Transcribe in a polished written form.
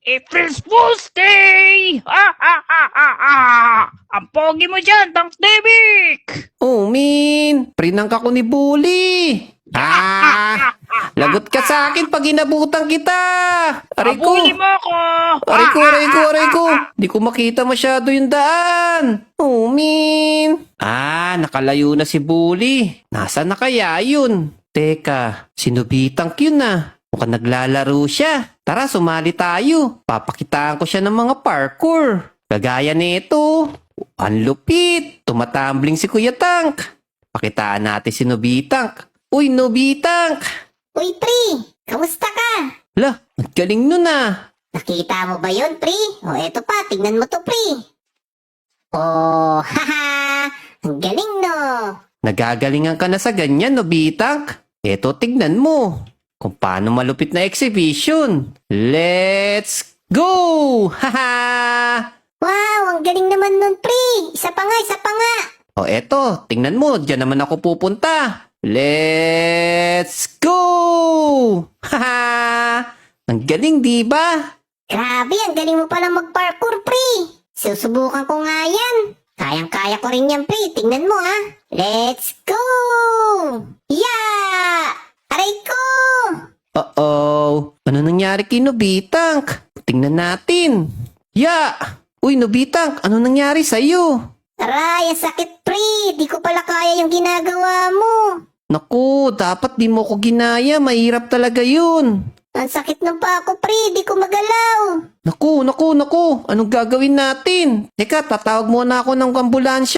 April's Fool's Day! Ang pogi mo dyan, Tank Davic! Oh, Min! Prinangka ko ni Bully! Lagot ka sa akin pag inabutan kita! Aray ko! Abuli mo ako! Aray ko! Di ko makita masyado yung daan! Oh, Min! Nakalayo na si Bully. Nasaan na kaya yun? Teka, sinubitang yun na. Mukhang naglalaro siya. Tara, sumali tayo. Papakitaan ko siya ng mga parkour. Kagaya nito. Ang lupit. Tumatumbling si Kuya Tank. Pakitaan natin si Nobitang. Uy, Nobitang! Uy, Pri! Kamusta ka? Lah, ang galing nun ah. Nakita mo ba yun, Pri? O eto pa, tignan mo to, Pri. Oh, haha! Ang galing, no? Nagagalingan ka na sa ganyan, Nobitang. Eto, tignan mo. Kung paano malupit na exhibition. Let's go! Haha! Wow, ang galing naman nun, Pri! Isa pa nga, isa pa nga! O eto, tingnan mo, diyan naman ako pupunta. Let's go! Haha! Ang galing, di ba? Grabe, ang galing mo pala mag-parkour, Pri! Susubukan ko nga yan. Kayang-kaya ko rin yan, Pri. Tingnan mo, ha? Let's go! Yeah! Aray ko! Uh-oh. Ano nangyari kay Nobitang? Tingnan natin. Uy, Nobitang, ano nangyari sa'yo? Aray, ang sakit, Pri! Di ko pala kaya yung ginagawa mo. Naku, dapat di mo ko ginaya. Mahirap talaga yun. Ang sakit ng pa ako, Pri. Di ko magalaw. Naku. Anong gagawin natin? Teka, tatawag muna ako ng ambulansya.